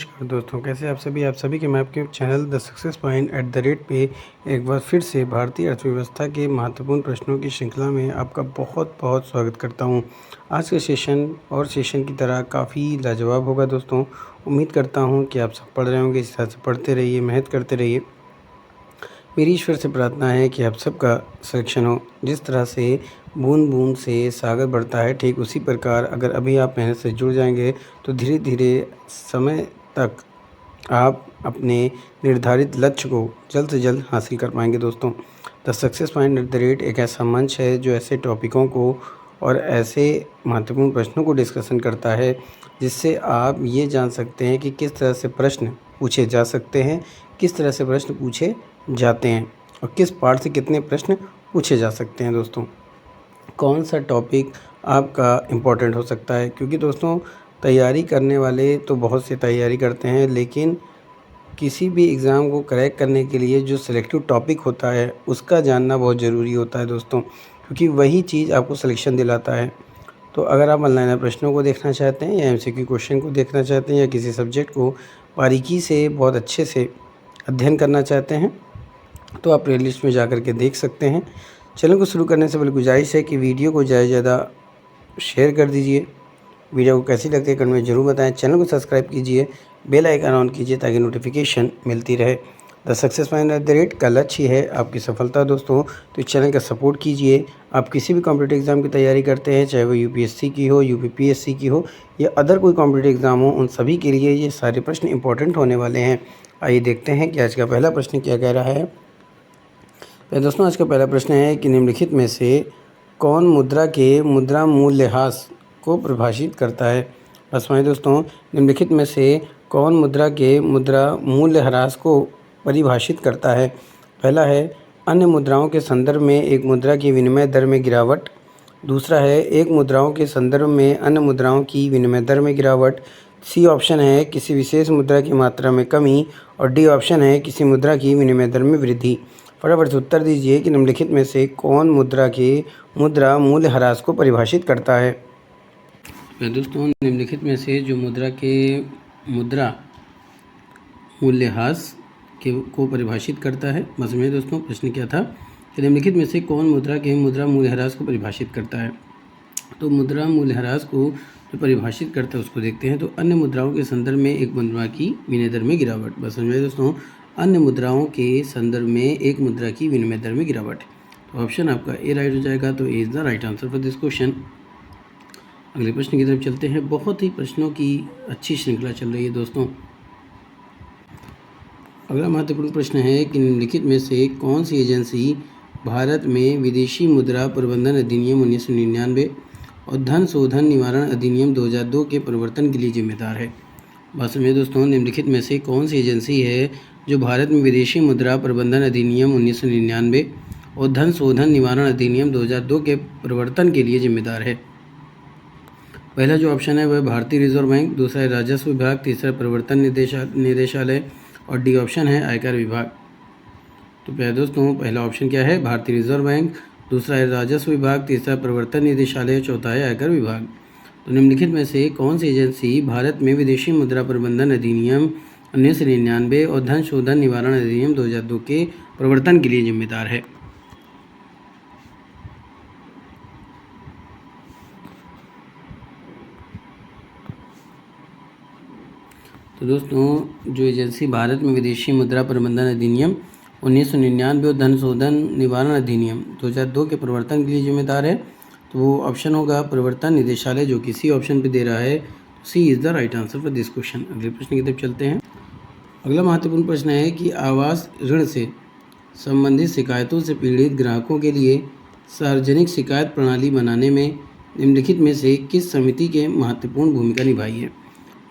नमस्कार दोस्तों, कैसे आप सभी के मैं आपके channel the success point at the rate पे एक बार फिर से भारतीय अर्थव्यवस्था के महत्वपूर्ण प्रश्नों की श्रृंखला में आपका बहुत बहुत स्वागत करता हूं। आज का सेशन की तरह काफ़ी लाजवाब होगा दोस्तों। उम्मीद करता हूं कि आप सब पढ़ रहे होंगे। इस तरह से पढ़ते रहिए, मेहनत करते रहिए। मेरी ईश्वर से प्रार्थना है कि आप सबका सिलेक्शन हो। जिस तरह से बूंद बूंद से सागर बढ़ता है, ठीक उसी प्रकार अगर अभी आप मेहनत से जुड़ जाएंगे तो धीरे धीरे समय तक आप अपने निर्धारित लक्ष्य को जल्द से जल्द हासिल कर पाएंगे दोस्तों। The success point at the rate एक ऐसा मंच है जो ऐसे टॉपिकों को और ऐसे महत्वपूर्ण प्रश्नों को डिस्कशन करता है जिससे आप ये जान सकते हैं कि किस तरह से प्रश्न पूछे जा सकते हैं, किस तरह से प्रश्न पूछे जाते हैं और किस पार्ट से कितने प्रश्न पूछे जा सकते हैं दोस्तों। कौन सा टॉपिक आपका इम्पोर्टेंट हो सकता है, क्योंकि दोस्तों तैयारी करने वाले तो बहुत से तैयारी करते हैं, लेकिन किसी भी एग्ज़ाम को क्रैक करने के लिए जो सिलेक्टिव टॉपिक होता है उसका जानना बहुत ज़रूरी होता है दोस्तों, क्योंकि वही चीज़ आपको सिलेक्शन दिलाता है। तो अगर आप ऑनलाइन प्रश्नों को देखना चाहते हैं या एमसीक्यू क्वेश्चन को देखना चाहते हैं या किसी सब्जेक्ट को बारीकी से बहुत अच्छे से अध्ययन करना चाहते हैं तो आप प्लेलिस्ट में जा कर के देख सकते हैं। चैनल को शुरू करने से पहले गुजारिश है कि वीडियो को ज़्यादा शेयर कर दीजिए। वीडियो को कैसी लगती है कमेंट में ज़रूर बताएं। चैनल को सब्सक्राइब कीजिए, बेल आइकन ऑन कीजिए ताकि नोटिफिकेशन मिलती रहे। The success point at the rate का लक्ष्य है आपकी सफलता दोस्तों, तो इस चैनल का सपोर्ट कीजिए। आप किसी भी कॉम्पिटिटिव एग्ज़ाम की तैयारी करते हैं, चाहे वो यूपीएससी की हो, यूपीपीएससी की हो या अदर कोई कॉम्पिटिटिव एग्ज़ाम हो, उन सभी के लिए ये सारे प्रश्न इंपॉर्टेंट होने वाले हैं। आइए देखते हैं कि आज का पहला प्रश्न क्या कह रहा है। दोस्तों आज का पहला प्रश्न है कि निम्नलिखित में से कौन मुद्रा के मुद्रा मूल्यह्रास को परिभाषित करता है। बस वहीं दोस्तों, निम्नलिखित में से कौन मुद्रा के मुद्रा मूल्यह्रास को परिभाषित करता है। पहला है अन्य मुद्राओं के संदर्भ में एक मुद्रा की विनिमय दर में गिरावट। दूसरा है एक मुद्राओं के संदर्भ में अन्य मुद्राओं की विनिमय दर में गिरावट। सी ऑप्शन है किसी विशेष मुद्रा की मात्रा में कमी और डी ऑप्शन है किसी मुद्रा की विनिमय दर में वृद्धि। फटाफट से उत्तर दीजिए कि निम्नलिखित में से कौन मुद्रा के मुद्रा मूल्यह्रास को परिभाषित करता है। दोस्तों निम्नलिखित में से जो मुद्रा के मुद्रा मूल्यह्रास को परिभाषित करता है। बस में दोस्तों प्रश्न क्या था कि निम्नलिखित में से कौन मुद्रा के मुद्रा मूल्यह्रास को परिभाषित करता है। तो मुद्रा मूल्यह्रास को जो परिभाषित करता है उसको देखते हैं। तो अन्य मुद्राओं के संदर्भ में एक मुद्रा की विनिमय दर में गिरावट। बस समझ में दोस्तों, अन्य मुद्राओं के संदर्भ में एक मुद्रा की विनिमय दर में गिरावट। तो ऑप्शन आपका ए राइट हो जाएगा। तो A is the right answer for this question. अगले प्रश्न की तरफ चलते हैं। बहुत ही प्रश्नों की अच्छी श्रृंखला चल रही है दोस्तों। अगला महत्वपूर्ण प्रश्न है कि निम्नलिखित में से कौन सी एजेंसी भारत में विदेशी मुद्रा प्रबंधन अधिनियम 1999 और धन शोधन निवारण अधिनियम 2002 के परिवर्तन के लिए जिम्मेदार है। बात में दोस्तों, निम्नलिखित में से कौन सी एजेंसी है जो भारत में विदेशी मुद्रा प्रबंधन अधिनियम 1999 और धन शोधन निवारण अधिनियम 2002 के परिवर्तन के लिए जिम्मेदार है। पहला जो ऑप्शन है वह भारतीय रिजर्व बैंक, दूसरा है राजस्व विभाग, तीसरा प्रवर्तन निदेशालय और डी ऑप्शन है आयकर विभाग। तो प्यारे दोस्तों, पहला ऑप्शन क्या है? भारतीय रिजर्व बैंक, दूसरा है राजस्व विभाग, तीसरा प्रवर्तन निदेशालय, चौथा है आयकर विभाग। तो निम्नलिखित में से कौन सी एजेंसी भारत में विदेशी मुद्रा प्रबंधन अधिनियम 1999 और धन शोधन निवारण अधिनियम 2002 के प्रवर्तन के लिए जिम्मेदार है? तो दोस्तों, जो एजेंसी भारत में विदेशी मुद्रा प्रबंधन अधिनियम 1999 और धन शोधन निवारण अधिनियम 2002 के प्रवर्तन के लिए जिम्मेदार है, तो वो ऑप्शन होगा प्रवर्तन निदेशालय, जो कि सी ऑप्शन पे दे रहा है। C is the right answer for this question. अगले प्रश्न की तरफ चलते हैं। अगला महत्वपूर्ण प्रश्न है कि आवास ऋण से संबंधित शिकायतों से पीड़ित ग्राहकों के लिए सार्वजनिक शिकायत प्रणाली बनाने में निम्नलिखित में से किस समिति के महत्वपूर्ण भूमिका निभाई है।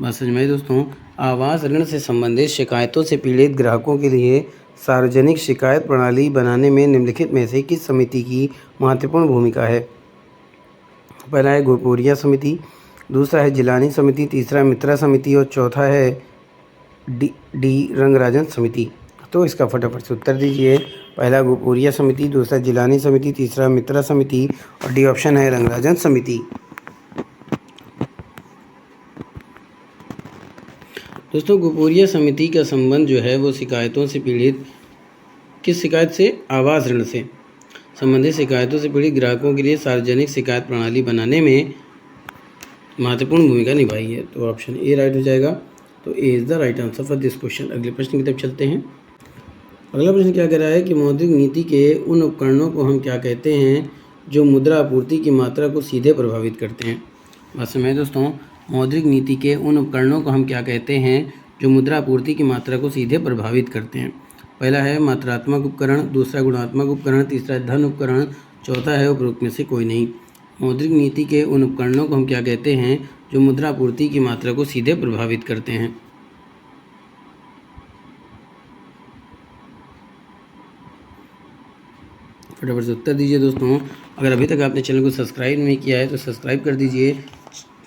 बात समझ में आई दोस्तों। आवास ऋण से संबंधित शिकायतों से पीड़ित ग्राहकों के लिए सार्वजनिक शिकायत प्रणाली बनाने में निम्नलिखित में से किस समिति की महत्वपूर्ण भूमिका है। पहला है गोपुरिया समिति, दूसरा है जिलानी समिति, तीसरा मित्रा समिति और चौथा है डी रंगराजन समिति। तो इसका फटाफट से उत्तर दीजिए। पहला गोपुरिया समिति, दूसरा जिलानी समिति, तीसरा मित्रा समिति और डी ऑप्शन है रंगराजन समिति। दोस्तों गोपोरिया समिति का संबंध जो है वो शिकायतों से पीड़ित किस शिकायत से? आवास ऋण से संबंधित शिकायतों से पीड़ित ग्राहकों के लिए सार्वजनिक शिकायत प्रणाली बनाने में महत्वपूर्ण भूमिका निभाई है। तो ऑप्शन ए राइट हो जाएगा। तो A is the right answer for this question. अगले प्रश्न की तरफ चलते हैं। अगला प्रश्न क्या कह रहा है कि मौद्रिक नीति के उन उपकरणों को हम क्या कहते हैं जो मुद्रा आपूर्ति की मात्रा को सीधे प्रभावित करते हैं? बात समझे दोस्तों, मौद्रिक नीति के उन उपकरणों को हम क्या कहते हैं जो मुद्रा आपूर्ति की मात्रा को सीधे प्रभावित करते हैं? पहला है मात्रात्मक उपकरण, दूसरा गुणात्मक उपकरण, तीसरा धन उपकरण, चौथा है उपरोक्त में से कोई नहीं। मौद्रिक नीति के उन उपकरणों को हम क्या कहते हैं जो मुद्रा आपूर्ति की मात्रा को सीधे प्रभावित करते हैं? फटाफट से उत्तर दीजिए दोस्तों। अगर अभी तक आपने चैनल को सब्सक्राइब नहीं किया है तो सब्सक्राइब कर दीजिए,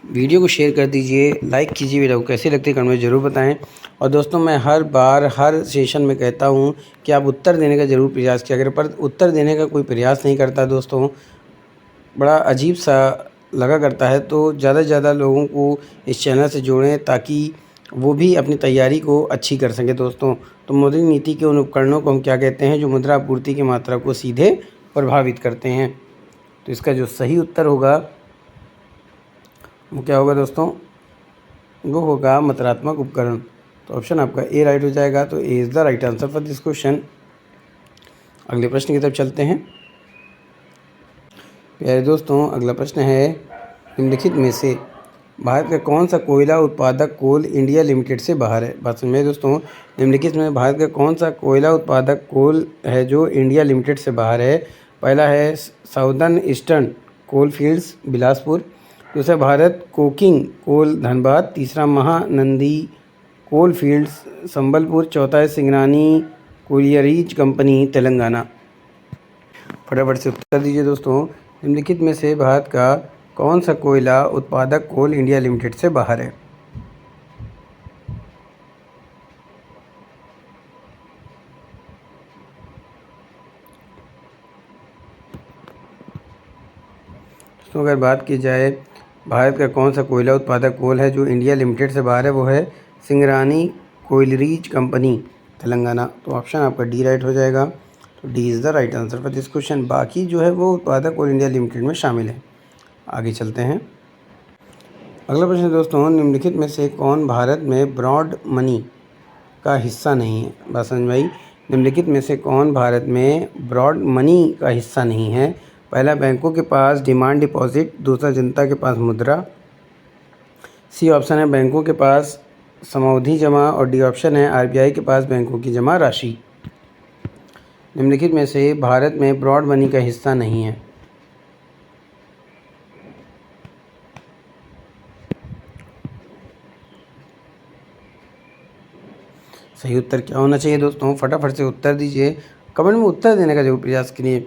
वीडियो को शेयर कर दीजिए, लाइक कीजिए। वीडियो को कैसी लगती है कमेंट में ज़रूर बताएं। और दोस्तों मैं हर बार हर सेशन में कहता हूं कि आप उत्तर देने का ज़रूर प्रयास किया करें, पर उत्तर देने का कोई प्रयास नहीं करता दोस्तों, बड़ा अजीब सा लगा करता है। तो ज़्यादा से ज़्यादा लोगों को इस चैनल से जोड़ें ताकि वो भी अपनी तैयारी को अच्छी कर सकें दोस्तों। तो मौद्रिक नीति के उन उपकरणों को हम क्या कहते हैं जो मुद्रा आपूर्ति की मात्रा को सीधे प्रभावित करते हैं? तो इसका जो सही उत्तर होगा वो क्या होगा दोस्तों? वो होगा मात्रात्मक उपकरण। तो ऑप्शन आपका ए राइट हो जाएगा। तो A is the right answer for this question. अगले प्रश्न की तरफ चलते हैं। प्यारे दोस्तों अगला प्रश्न है निम्नलिखित में से भारत का कौन सा कोयला उत्पादक कोल इंडिया लिमिटेड से बाहर है? बात समझे दोस्तों, निम्नलिखित में भारत का कौन सा कोयला उत्पादक कोल है जो इंडिया लिमिटेड से बाहर है? पहला है साउदर्न ईस्टर्न कोल फील्ड्स बिलासपुर, दूसरा भारत कोकिंग कोल धनबाद, तीसरा महानंदी कोल फील्ड्स संबलपुर, चौथा है सिंगरानी कोलियरीज कंपनी तेलंगाना। फटाफट से उत्तर दीजिए दोस्तों। निम्नलिखित में से भारत का कौन सा कोयला उत्पादक कोल इंडिया लिमिटेड से बाहर है? तो अगर बात की जाए भारत का कौन सा कोयला उत्पादक कोल है जो इंडिया लिमिटेड से बाहर है, वो है सिंगरानी कोयलरीज कंपनी तेलंगाना। तो ऑप्शन आपका डी राइट हो जाएगा। तो D is the right answer for this question. बाकी जो है वो उत्पादक कोल इंडिया लिमिटेड में शामिल है। आगे चलते हैं। अगला प्रश्न दोस्तों निम्नलिखित में से कौन भारत में ब्रॉड मनी का हिस्सा नहीं है? बात समझ में आई। निम्नलिखित में से कौन भारत में ब्रॉड मनी का हिस्सा नहीं है? पहला बैंकों के पास डिमांड डिपॉजिट, दूसरा जनता के पास मुद्रा, सी ऑप्शन है बैंकों के पास समअवधि जमा, और डी ऑप्शन है आरबीआई के पास बैंकों की जमा राशि। निम्नलिखित में से भारत में ब्रॉड मनी का हिस्सा नहीं है। सही उत्तर क्या होना चाहिए दोस्तों? फटाफट से उत्तर दीजिए, कमेंट में उत्तर देने का जरूर प्रयास करिए,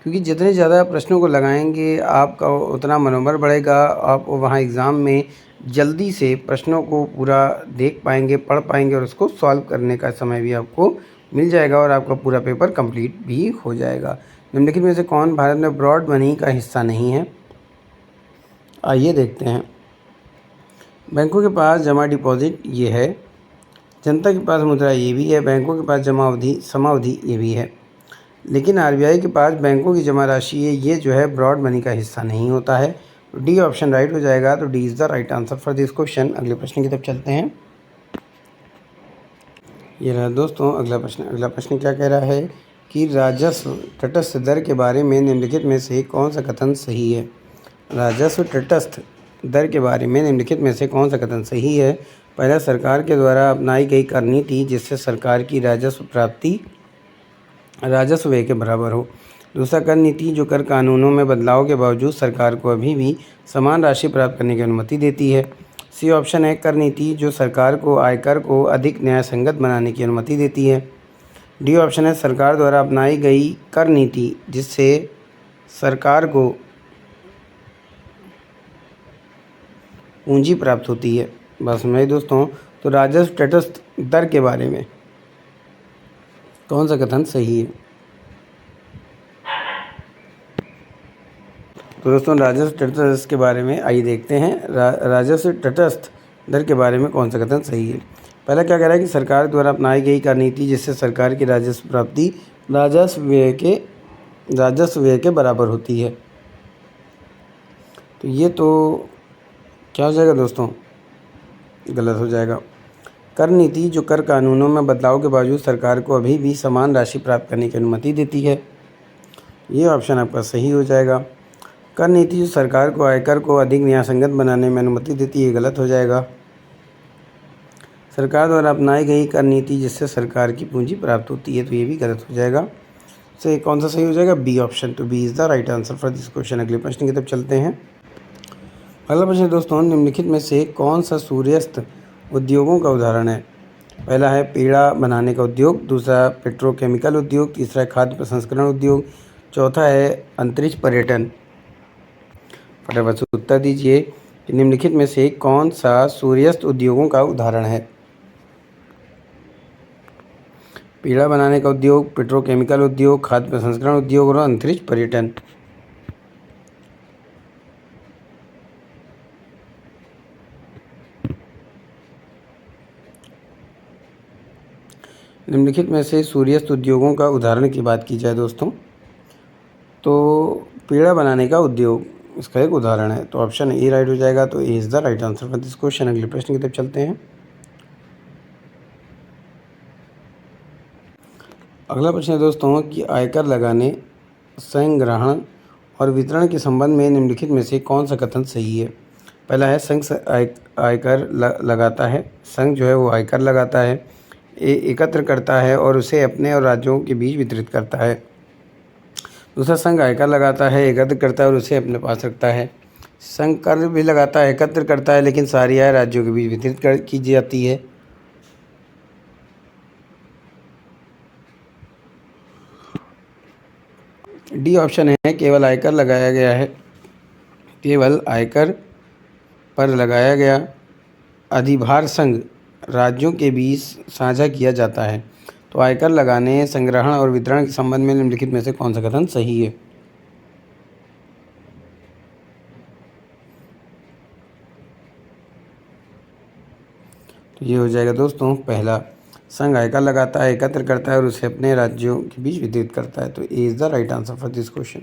क्योंकि जितने ज़्यादा प्रश्नों को लगाएंगे आपका उतना मनोबल बढ़ेगा। आप वहाँ एग्ज़ाम में जल्दी से प्रश्नों को पूरा देख पाएंगे, पढ़ पाएंगे, और उसको सॉल्व करने का समय भी आपको मिल जाएगा और आपका पूरा पेपर कंप्लीट भी हो जाएगा। निम्नलिखित में से कौन भारत में ब्रॉड मनी का हिस्सा नहीं है? आइए देखते हैं। बैंकों के पास जमा डिपॉजिट ये है, जनता के पास मुद्रा ये भी है, बैंकों के पास जमा अवधि समावधि ये भी है, लेकिन आरबीआई के पास बैंकों की जमा राशि है, ये जो है ब्रॉड मनी का हिस्सा नहीं होता है। तो डी ऑप्शन राइट हो जाएगा। तो D is the right answer for this question. अगले प्रश्न की तरफ चलते हैं। ये रहा दोस्तों अगला प्रश्न। अगला प्रश्न क्या कह रहा है कि राजस्व तटस्थ दर के बारे में निम्नलिखित में से कौन सा कथन सही है? राजस्व तटस्थ दर के बारे में निम्नलिखित में से कौन सा कथन सही है? पहला, सरकार के द्वारा अपनाई गई कर नीति जिससे सरकार की राजस्व प्राप्ति राजस्व व्यय के बराबर हो। दूसरा, कर नीति जो कर कानूनों में बदलाव के बावजूद सरकार को अभी भी समान राशि प्राप्त करने की अनुमति देती है। सी ऑप्शन है कर नीति जो सरकार को आयकर को अधिक न्यायसंगत बनाने की अनुमति देती है। डी ऑप्शन है सरकार द्वारा अपनाई गई कर नीति जिससे सरकार को पूंजी प्राप्त होती है। बस मैं दोस्तों, तो राजस्व तटस्थ दर के बारे में कौन सा कथन सही है? तो दोस्तों राजस्व तटस्थ के बारे में आइए देखते हैं। राजस्व तटस्थ दर के बारे में कौन सा कथन सही है? पहला क्या कह रहा है कि सरकार द्वारा अपनाई गई कर नीति जिससे सरकार की राजस्व प्राप्ति राजस्व व्यय के बराबर होती है। तो ये तो क्या हो जाएगा दोस्तों, गलत हो जाएगा। कर नीति जो कर कानूनों में बदलाव के बावजूद सरकार को अभी भी समान राशि प्राप्त करने की अनुमति देती है, ये ऑप्शन आपका सही हो जाएगा। कर नीति जो सरकार को आयकर को अधिक न्यायसंगत बनाने में अनुमति देती है, गलत हो जाएगा। सरकार द्वारा अपनाई गई कर नीति जिससे सरकार की पूंजी प्राप्त होती है, तो ये भी गलत हो जाएगा। तो कौन सा सही हो जाएगा, बी ऑप्शन। तो B is the right answer for this question. अगले प्रश्न की तरफ चलते हैं। अगला प्रश्न दोस्तों, निम्नलिखित में से कौन सा सूर्यास्त उद्योगों का उदाहरण है। पहला है पेड़ा बनाने का उद्योग, दूसरा पेट्रोकेमिकल उद्योग, तीसरा है खाद्य प्रसंस्करण उद्योग, चौथा है अंतरिक्ष पर्यटन। फटाफट से उत्तर दीजिए कि निम्नलिखित में से कौन सा सूर्यास्त उद्योगों का उदाहरण है। पेड़ा बनाने का उद्योग, पेट्रोकेमिकल उद्योग, खाद्य प्रसंस्करण उद्योग और अंतरिक्ष पर्यटन। निम्नलिखित में से सूर्यास्त उद्योगों का उदाहरण की बात की जाए दोस्तों, तो पेड़ा बनाने का उद्योग इसका एक उदाहरण है, तो ऑप्शन ए राइट हो जाएगा। तो A is the right answer for this question. अगले प्रश्न की तरफ चलते हैं। अगला प्रश्न है दोस्तों कि आयकर लगाने, संग्रहण और वितरण के संबंध में निम्नलिखित में से कौन सा कथन सही है। पहला है संघ आयकर लगाता है, संघ जो है वो आयकर लगाता है, एकत्र करता है और उसे अपने और राज्यों के बीच वितरित करता है। दूसरा, संघ आयकर लगाता है, एकत्र करता है और उसे अपने पास रखता है। संघ कर भी लगाता है, एकत्र करता है, लेकिन सारी आय राज्यों के बीच वितरित की जाती है। डी ऑप्शन है, केवल आयकर लगाया गया है, केवल आयकर पर लगाया गया अधिभार संघ राज्यों के बीच साझा किया जाता है। तो आयकर लगाने, संग्रहण और वितरण के संबंध में निम्नलिखित में से कौन सा कथन सही है। तो ये हो जाएगा दोस्तों पहला, संघ आयकर लगाता है, एकत्र करता है और उसे अपने राज्यों के बीच वितरित करता है। तो A is the right answer for this question.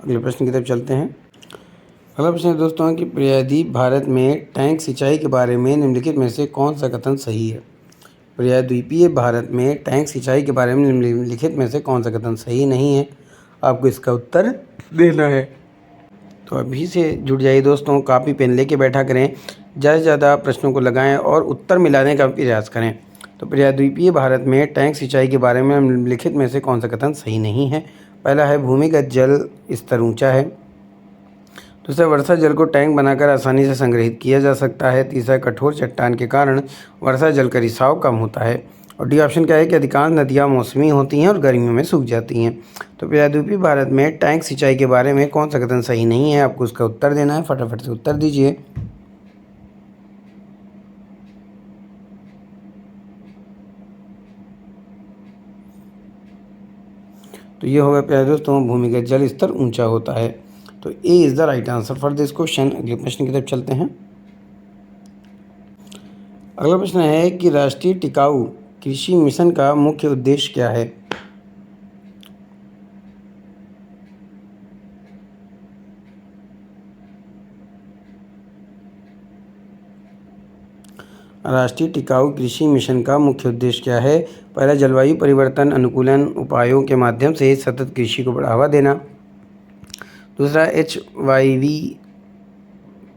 अगले प्रश्न की तरफ चलते हैं। अगला प्रश्न है दोस्तों कि प्रायद्वीप भारत में टैंक सिंचाई के बारे में निम्नलिखित में से कौन सा कथन सही है। प्रायद्वीपीय भारत में टैंक सिंचाई के बारे में निम्नलिखित में से कौन सा कथन सही नहीं है, आपको इसका उत्तर देना है। तो अभी से जुड़ जाइए दोस्तों, कापी पेन लेके बैठा करें, ज़्यादा से ज़्यादा प्रश्नों को लगाएं और उत्तर मिलाने का प्रयास करें। तो प्रायद्वीपीय भारत में टैंक सिंचाई के बारे में निम्नलिखित में से कौन सा कथन सही नहीं है। पहला है भूमिगत जल स्तर ऊंचा है, दूसरा वर्षा जल को टैंक बनाकर आसानी से संग्रहित किया जा सकता है, तीसरा कठोर चट्टान के कारण वर्षा जल का रिसाव कम होता है, और डी ऑप्शन क्या है कि अधिकांश नदियाँ मौसमी होती हैं और गर्मियों में सूख जाती हैं। तो प्रायद्वीपीय भारत में टैंक सिंचाई के बारे में कौन सा कथन सही नहीं है, आपको उसका उत्तर देना है। फटाफट से उत्तर दीजिए। तो ये होगा प्यारे दोस्तों, भूमिगत जल स्तर ऊंचा होता है। तो A is the right answer for this question. अगले प्रश्न की तरफ चलते हैं। अगला प्रश्न है कि राष्ट्रीय टिकाऊ कृषि मिशन का मुख्य उद्देश्य क्या है। राष्ट्रीय टिकाऊ कृषि मिशन का मुख्य उद्देश्य क्या है। पहला, जलवायु परिवर्तन अनुकूलन उपायों के माध्यम से सतत कृषि को बढ़ावा देना। दूसरा, HYV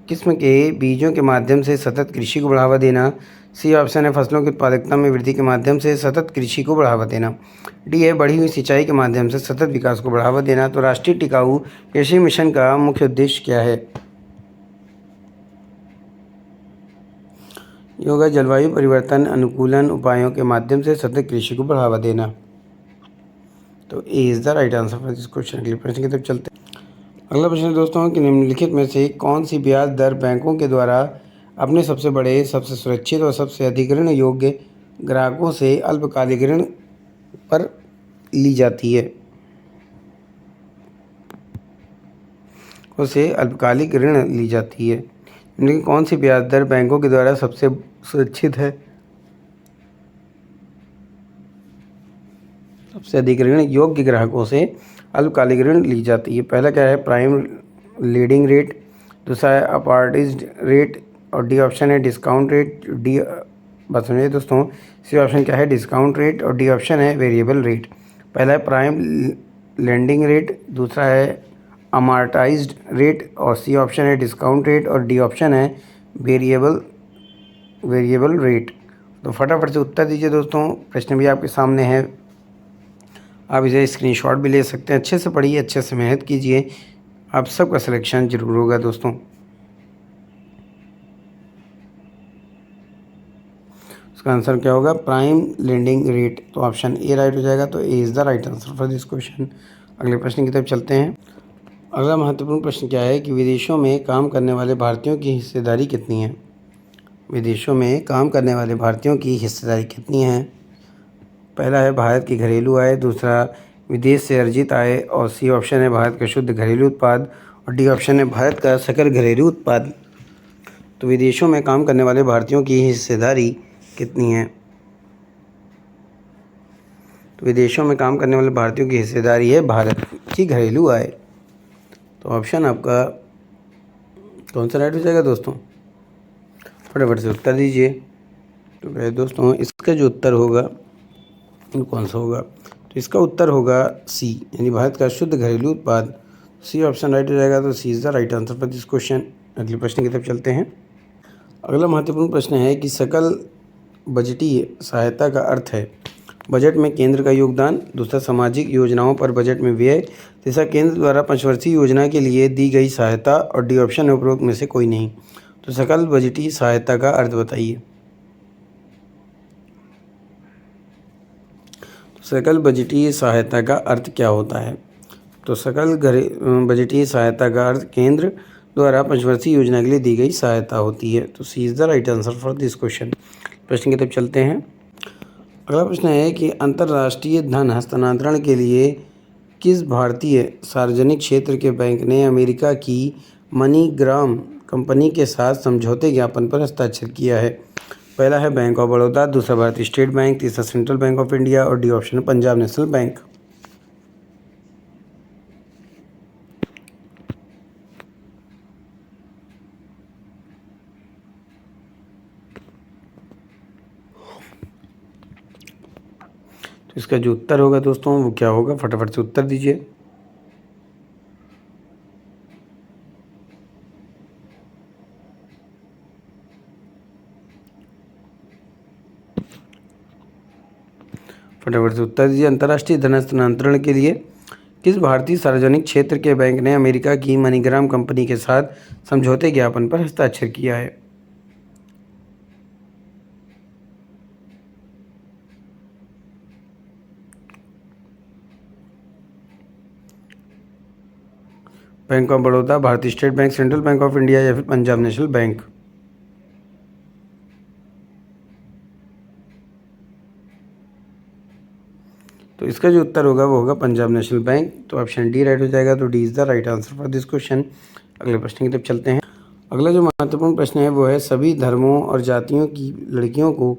किस्म के बीजों के माध्यम से सतत कृषि को बढ़ावा देना। सी ऑप्शन है, फसलों की उत्पादकता में वृद्धि के माध्यम से सतत कृषि को बढ़ावा देना। डी है, बढ़ी हुई सिंचाई के माध्यम से सतत विकास को बढ़ावा देना। तो राष्ट्रीय टिकाऊ कृषि मिशन का मुख्य उद्देश्य क्या है। ये होगा जलवायु परिवर्तन अनुकूलन उपायों के माध्यम से सतत कृषि को बढ़ावा देना। तो A is the right answer for this question. अगले प्रश्न की तरफ चलते हैं। अगला प्रश्न है दोस्तों कि निम्नलिखित में से कौन सी ब्याज दर बैंकों के द्वारा अपने सबसे बड़े, सबसे सुरक्षित और सबसे अधिक ऋण योग्य ग्राहकों से अल्पकालिक ऋण पर ली जाती है। उसे अल्पकालिक ऋण ली जाती है। इनकी कौन सी ब्याज दर बैंकों के द्वारा सबसे सुरक्षित है। सबसे अधिक ऋण योग्य ग्राहकों से अल्पकालिक ऋण ली जाती है। पहला क्या है, प्राइम लीडिंग रेट, दूसरा है अपार्टिज्ड रेट और डी ऑप्शन है डिस्काउंट रेट। डी बात सुनिए दोस्तों, सी ऑप्शन क्या है, डिस्काउंट रेट और डी ऑप्शन है वेरिएबल रेट। पहला है प्राइम लेंडिंग रेट, दूसरा है अमार्टाइज्ड रेट और सी ऑप्शन है डिस्काउंट रेट और डी ऑप्शन है वेरिएबल रेट। तो फटाफट से उत्तर दीजिए दोस्तों, प्रश्न भी आपके सामने है, आप इसे स्क्रीनशॉट भी ले सकते हैं। अच्छे से पढ़िए, अच्छे से मेहनत कीजिए, आप सबका सिलेक्शन जरूर होगा दोस्तों। इसका आंसर क्या होगा, प्राइम लेंडिंग रेट। तो ऑप्शन ए राइट हो जाएगा, तो A is the right answer for this question. अगले प्रश्न की तरफ चलते हैं। अगला महत्वपूर्ण प्रश्न क्या है कि विदेशों में काम करने वाले भारतीयों की हिस्सेदारी कितनी है। विदेशों में काम करने वाले भारतीयों की हिस्सेदारी कितनी है। पहला है भारत की घरेलू आय, दूसरा विदेश से अर्जित आय और सी ऑप्शन है भारत का शुद्ध घरेलू उत्पाद और डी ऑप्शन है भारत का सकल घरेलू उत्पाद। तो विदेशों में काम करने वाले भारतीयों की हिस्सेदारी कितनी है। तो विदेशों में काम करने वाले भारतीयों की हिस्सेदारी है भारत की घरेलू आय। तो ऑप्शन आपका कौन सा राइट हो जाएगा दोस्तों, फटाफट से उत्तर दीजिए। तो दोस्तों इसका जो उत्तर होगा वो कौन सा होगा, तो इसका उत्तर होगा सी, यानी भारत का शुद्ध घरेलू उत्पाद। सी ऑप्शन राइट हो जाएगा, तो C is the right answer for this question. अगले प्रश्न की तरफ चलते हैं। अगला महत्वपूर्ण प्रश्न है कि सकल बजटीय सहायता का अर्थ है बजट में केंद्र का योगदान, दूसरा सामाजिक योजनाओं पर बजट में व्यय, तीसरा केंद्र द्वारा पंचवर्षीय योजना के लिए दी गई सहायता और डी ऑप्शन है उपरोक्त में से कोई नहीं। तो सकल बजटीय सहायता का अर्थ बताइए। सकल बजटीय सहायता का अर्थ क्या होता है। तो सकल बजटीय सहायता का अर्थ केंद्र द्वारा पंचवर्षीय योजना के लिए दी गई सहायता होती है। तो C is the right answer for this question. प्रश्न की तरफ चलते हैं। अगला प्रश्न है कि अंतर्राष्ट्रीय धन हस्तांतरण के लिए किस भारतीय सार्वजनिक क्षेत्र के बैंक ने अमेरिका की मनीग्राम कंपनी के साथ समझौते ज्ञापन पर हस्ताक्षर किया है। पहला है बैंक ऑफ बड़ौदा, दूसरा भारतीय स्टेट बैंक, तीसरा सेंट्रल बैंक ऑफ इंडिया और डी ऑप्शन है पंजाब नेशनल बैंक। तो इसका जो उत्तर होगा दोस्तों वो क्या होगा, फटाफट से उत्तर दीजिए। फटाफट से उत्तर दीजिए। अंतर्राष्ट्रीय धन हस्तांतरण के लिए किस भारतीय सार्वजनिक क्षेत्र के बैंक ने अमेरिका की मनीग्राम कंपनी के साथ समझौते ज्ञापन पर हस्ताक्षर किया है। बैंक ऑफ बड़ौदा, भारतीय state bank, central bank of India या फिर पंजाब नेशनल बैंक। तो इसका जो उत्तर होगा वो होगा पंजाब नेशनल बैंक। तो ऑप्शन डी राइट हो जाएगा, तो D is the right answer for this question. अगले प्रश्न की तरफ चलते हैं। अगला जो महत्वपूर्ण प्रश्न है वो है सभी धर्मों और जातियों की लड़कियों को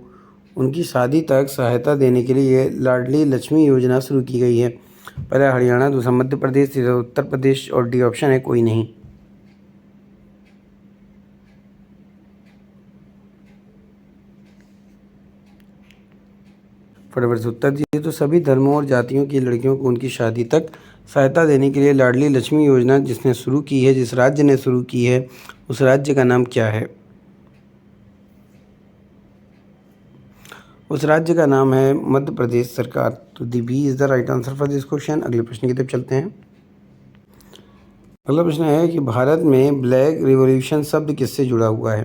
उनकी शादी तक सहायता देने के लिए लाडली लक्ष्मी योजना शुरू की गई है। पहला हरियाणा, दूसरा मध्य प्रदेश, तीसरा उत्तर प्रदेश और डी ऑप्शन है कोई नहीं। फटाफट से उत्तर दीजिए। तो सभी धर्मों और जातियों की लड़कियों को उनकी शादी तक सहायता देने के लिए लाडली लक्ष्मी योजना जिसने शुरू की है, जिस राज्य ने शुरू की है, उस राज्य का नाम क्या है। उस राज्य का नाम है मध्य प्रदेश सरकार। तो the B is the right answer for this question. अगले प्रश्न की तरफ चलते हैं। अगला प्रश्न है कि भारत में ब्लैक रिवॉल्यूशन शब्द किससे जुड़ा हुआ है।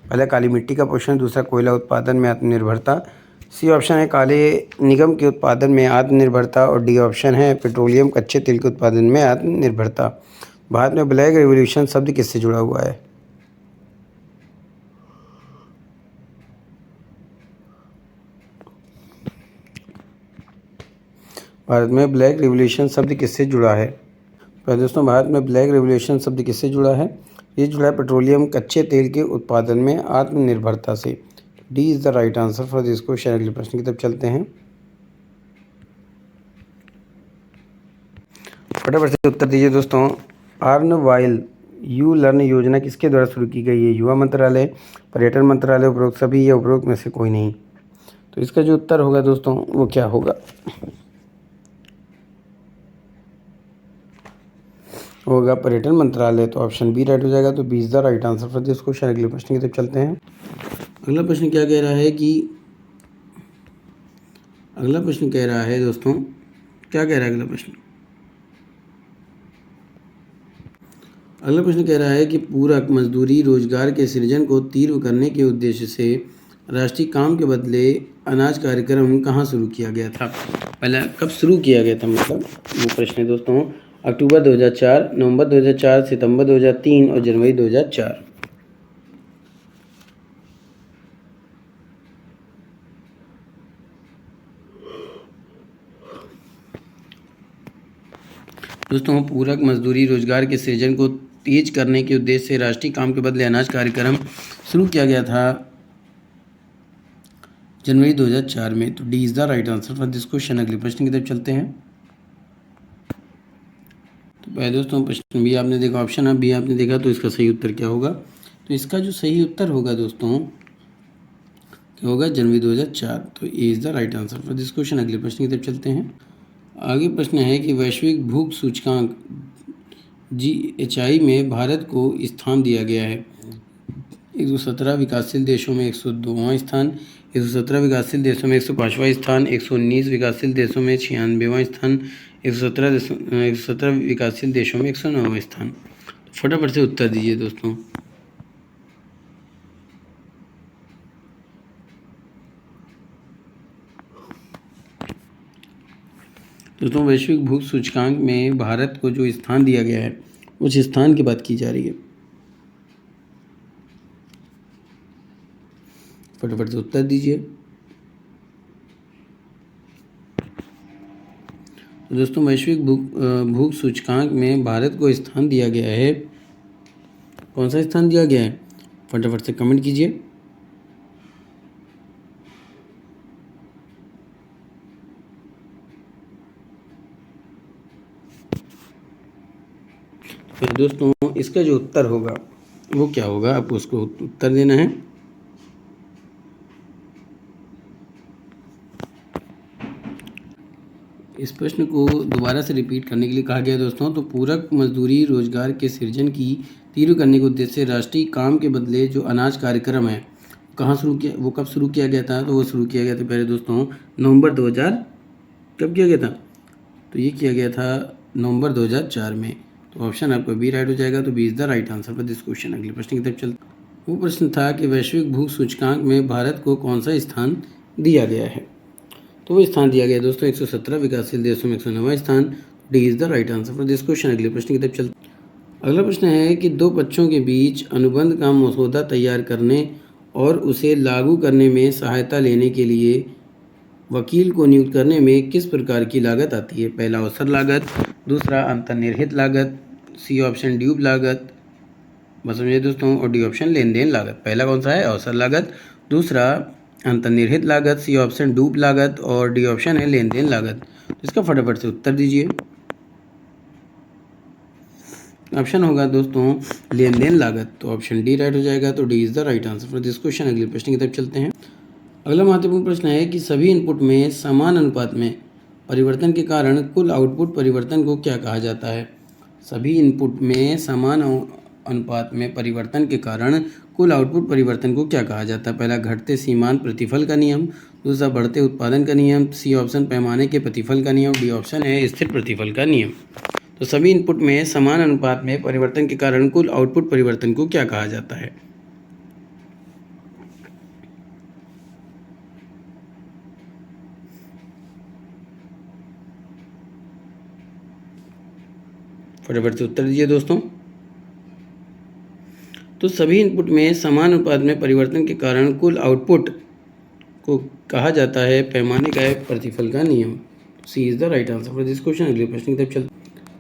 पहला काली मिट्टी का पोषण, दूसरा कोयला उत्पादन में आत्मनिर्भरता, सी ऑप्शन है काले निगम के उत्पादन में आत्मनिर्भरता और डी ऑप्शन है पेट्रोलियम कच्चे तेल के उत्पादन में आत्मनिर्भरता। भारत में ब्लैक रिवॉल्यूशन शब्द किससे जुड़ा हुआ है। भारत में ब्लैक रिवॉल्यूशन शब्द किससे जुड़ा है। तो दोस्तों भारत में ब्लैक रिवॉल्यूशन शब्द किससे जुड़ा है, ये जुड़ा है पेट्रोलियम कच्चे तेल के उत्पादन में आत्मनिर्भरता से। D is the right answer for this question. अगले प्रश्न की तरफ चलते हैं। फटाफट से उत्तर दीजिए दोस्तों। अर्न व्हाइल यू लर्न योजना किसके द्वारा शुरू की गई है? युवा मंत्रालय, पर्यटन मंत्रालय, उपरोक्त सभी या उपरोक्त में से कोई नहीं। तो इसका जो उत्तर होगा दोस्तों वो क्या होगा? होगा पर्यटन मंत्रालय। तो ऑप्शन बी राइट हो जाएगा। तो B is the right answer for this question. अगले प्रश्न की तरफ चलते हैं। अगला प्रश्न क्या कह रहा है कि अगला प्रश्न कह रहा है दोस्तों, क्या कह रहा है अगला प्रश्न? अगला प्रश्न कह रहा है कि पूरक मजदूरी रोजगार के सृजन को तीव्र करने के उद्देश्य से राष्ट्रीय काम के बदले अनाज कार्यक्रम कहाँ शुरू किया गया था? पहले कब शुरू किया गया था, मतलब वो प्रश्न है दोस्तों। अक्टूबर 2004, नवंबर 2004, सितंबर 2003 और जनवरी 2004। दोस्तों पूरक मजदूरी रोजगार के सृजन को तेज करने के उद्देश्य से राष्ट्रीय काम के बदले अनाज कार्यक्रम शुरू किया गया था जनवरी 2004 में। तो D is the right answer for this question. अगले प्रश्न की तरफ चलते हैं। तो पहले दोस्तों प्रश्न बी आपने देखा, ऑप्शन है बी आपने देखा, तो इसका सही उत्तर क्या होगा? तो इसका जो सही उत्तर होगा दोस्तों क्या होगा? जनवरी 2004। तो A is the right answer for this question. अगले प्रश्न की तरफ चलते हैं। आगे प्रश्न है कि वैश्विक भूख सूचकांक GHI में भारत को स्थान दिया गया है। 117 विकासशील देशों में 102वां स्थान, 117 विकासशील देशों में 105वां स्थान, 119 विकासशील देशों में 96वां स्थान, 117 विकासशील देशों में 109वां स्थान। फटाफट से उत्तर दीजिए दोस्तों। दोस्तों वैश्विक भूख सूचकांक में भारत को जो स्थान दिया गया है उस स्थान की बात की जा रही है। फटाफट से उत्तर दीजिए। तो दोस्तों वैश्विक भूख सूचकांक में भारत को स्थान दिया गया है। कौन सा स्थान दिया गया है? फटाफट से कमेंट कीजिए। तो दोस्तों इसका जो उत्तर होगा वो क्या होगा? आपको उसको उत्तर देना है। इस प्रश्न को दोबारा से रिपीट करने के लिए कहा गया दोस्तों। तो पूरक मजदूरी रोजगार के सृजन की तीव्र करने के उद्देश्य से राष्ट्रीय काम के बदले जो अनाज कार्यक्रम है कहाँ शुरू किया, वो कब शुरू किया गया था? तो वो शुरू किया गया था पहले दोस्तों नवंबर 2000। कब किया गया था? तो ये किया गया था नवंबर 2004 में। तो ऑप्शन आपका बी राइट हो जाएगा। तो B is the right answer for this question. अगले प्रश्न की तरफ चलते। वो प्रश्न था कि वैश्विक भूख सूचकांक में भारत को कौन सा स्थान दिया गया है? तो वो स्थान दिया गया दोस्तों 117 विकासशील देशों में 109वां स्थान। D is the right answer for this question. अगले प्रश्न की तरफ चलते। अगला प्रश्न है कि दो पक्षों के बीच अनुबंध का मसौदा तैयार करने और उसे लागू करने में सहायता लेने के लिए वकील को नियुक्त करने में किस प्रकार की लागत आती है? पहला अवसर लागत, दूसरा अंतर्निहित लागत, सी ऑप्शन ड्यूब लागत, बस समझिए दोस्तों, और डी ऑप्शन लेन देन लागत। पहला कौन सा है? अवसर लागत, दूसरा अंतर्निहित लागत, सी ऑप्शन डूब लागत और डी ऑप्शन है लेन देन लागत। तो इसका फटाफट से उत्तर दीजिए। ऑप्शन होगा दोस्तों लेन देन लागत। तो ऑप्शन डी राइट हो जाएगा। तो D is the right answer for this question. अगले प्रश्न की तरफ चलते हैं। अगला महत्वपूर्ण प्रश्न है कि सभी इनपुट में समान अनुपात में परिवर्तन के कारण कुल आउटपुट परिवर्तन को क्या कहा जाता है? सभी इनपुट में समान अनुपात में परिवर्तन के कारण कुल आउटपुट परिवर्तन को क्या कहा जाता है? पहला घटते सीमांत प्रतिफल का नियम, दूसरा बढ़ते उत्पादन का नियम, सी ऑप्शन पैमाने के प्रतिफल का नियम, डी ऑप्शन है स्थिर प्रतिफल का नियम। तो सभी इनपुट में समान अनुपात में परिवर्तन के कारण कुल आउटपुट परिवर्तन को क्या कहा जाता है? फटाफट से उत्तर दीजिए दोस्तों। तो सभी इनपुट में समान अनुपात में परिवर्तन के कारण कुल आउटपुट को कहा जाता है पैमाने का प्रतिफल का नियम। C is the right answer for this question. अगले प्रश्न की तरफ चलते।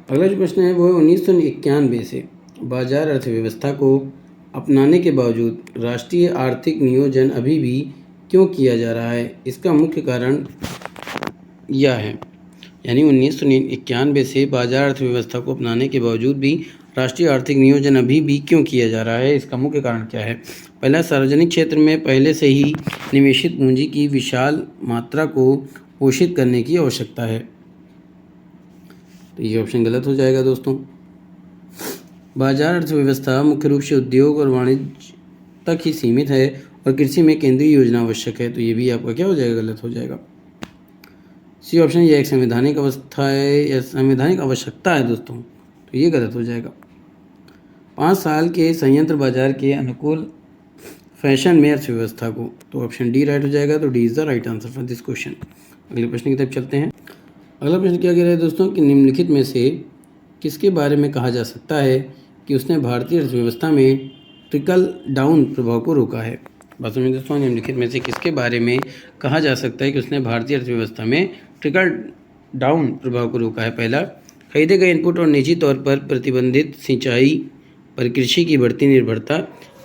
अगला जो प्रश्न है वो है 1991 से बाजार अर्थव्यवस्था को अपनाने के बावजूद राष्ट्रीय आर्थिक नियोजन अभी भी क्यों किया जा रहा है? इसका मुख्य कारण यह है। यानी 1991 से बाजार अर्थव्यवस्था को अपनाने के बावजूद भी राष्ट्रीय आर्थिक नियोजन अभी भी क्यों किया जा रहा है, इसका मुख्य कारण क्या है? पहला, सार्वजनिक क्षेत्र में पहले से ही निवेशित पूंजी की विशाल मात्रा को पोषित करने की आवश्यकता है। तो ये ऑप्शन गलत हो जाएगा दोस्तों। बाजार अर्थव्यवस्था मुख्य रूप से उद्योग और वाणिज्य तक ही सीमित है और कृषि में केंद्रीय योजना आवश्यक है। तो ये भी आपका क्या हो जाएगा? गलत हो जाएगा। सी ऑप्शन, ये एक संवैधानिक अवस्था है या संवैधानिक आवश्यकता है दोस्तों, तो ये गलत हो जाएगा। 5 साल के संयंत्र बाजार के अनुकूल फैशन में अर्थव्यवस्था को, तो ऑप्शन डी राइट हो जाएगा। तो D is the right answer for this question. अगले प्रश्न की तरफ चलते हैं। अगला प्रश्न क्या कह रहा है दोस्तों कि निम्नलिखित में से किसके बारे में कहा जा सकता है कि उसने भारतीय अर्थव्यवस्था में ट्रिकल डाउन प्रभाव को रोका है? बात समझिए दोस्तों, निम्नलिखित में से किसके बारे में कहा जा सकता है कि उसने भारतीय अर्थव्यवस्था में ट्रिकल डाउन प्रभाव को रोका है? पहला, खरीदे गए इनपुट और निजी तौर पर प्रतिबंधित सिंचाई पर कृषि की बढ़ती निर्भरता।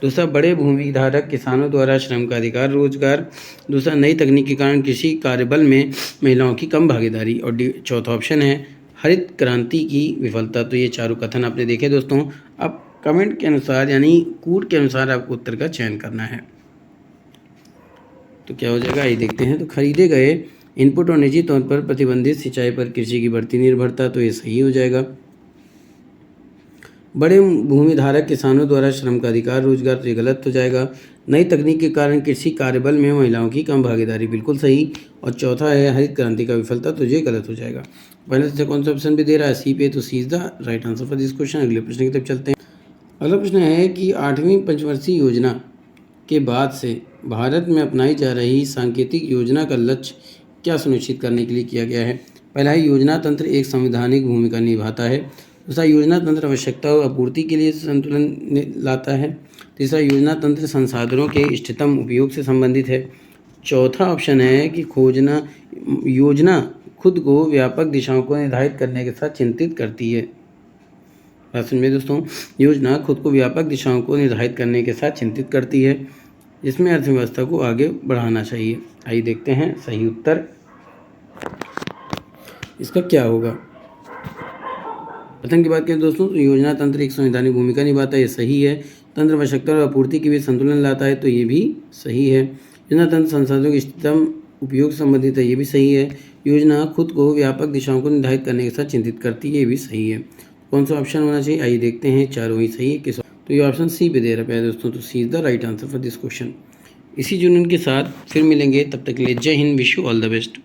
दूसरा, बड़े भूमि धारक किसानों द्वारा श्रम का अधिकार रोजगार। दूसरा, नई तकनीक के कारण कृषि कार्यबल में महिलाओं की कम भागीदारी। और चौथा ऑप्शन है हरित क्रांति की विफलता। तो ये चारों कथन आपने देखे दोस्तों। अब कमेंट के अनुसार यानी कूट के अनुसार आपको उत्तर का चयन करना है। तो क्या हो जाएगा, आइए देखते हैं। तो खरीदे गए इनपुट और निजी तौर पर प्रतिबंधित सिंचाई पर कृषि की बढ़ती निर्भरता, तो ये सही हो जाएगा। बड़े भूमि धारक किसानों द्वारा श्रम का अधिकार रोजगार, तो ये गलत हो जाएगा। नई तकनीक के कारण कृषि कार्यबल में महिलाओं की कम भागीदारी, बिल्कुल सही। और चौथा है हरित क्रांति का विफलता, तो ये गलत हो जाएगा। पहले से कौन सा ऑप्शन भी दे रहा है? सी पे, तो C is the right answer for this question. अगले प्रश्न की तरफ चलते हैं। अगला प्रश्न है कि 8वीं पंचवर्षीय योजना के बाद से भारत में अपनाई जा रही सांकेतिक योजना का लक्ष्य क्या सुनिश्चित करने के लिए किया गया है? पहला है योजना तंत्र एक संवैधानिक भूमिका निभाता है। दूसरा, योजना तंत्र आवश्यकता और आपूर्ति के लिए संतुलन लाता है। तीसरा, योजना तंत्र संसाधनों के इष्टतम उपयोग से संबंधित है। चौथा ऑप्शन है कि योजना खुद को व्यापक दिशाओं को निर्धारित करने के साथ चिंतित करती है। बात समझिए दोस्तों, योजना खुद को व्यापक दिशाओं को निर्धारित करने के साथ चिंतित करती है, जिसमें अर्थव्यवस्था को आगे बढ़ाना चाहिए। आइए देखते हैं सही उत्तर इसका क्या होगा। प्रथम की बात करें दोस्तों, तो योजना तंत्र एक संवैधानिक भूमिका निभाता है, ये सही है। तंत्र आवश्यकता और आपूर्ति के बीच संतुलन लाता है, तो ये भी सही है। योजना तंत्र संसाधनों के इष्टतम उपयोग से संबंधित है, ये भी सही है। योजना खुद को व्यापक दिशाओं को निर्धारित करने के साथ चिंतित करती है, ये भी सही है। कौन सा ऑप्शन होना चाहिए? आइए देखते हैं, चारों ही सही है। किस, तो ये ऑप्शन सी पे दे रहा है दोस्तों, तो C is the right answer for this question. इसी जुनून के साथ फिर मिलेंगे, तब तक के लिए जय Hind, wish you all the best.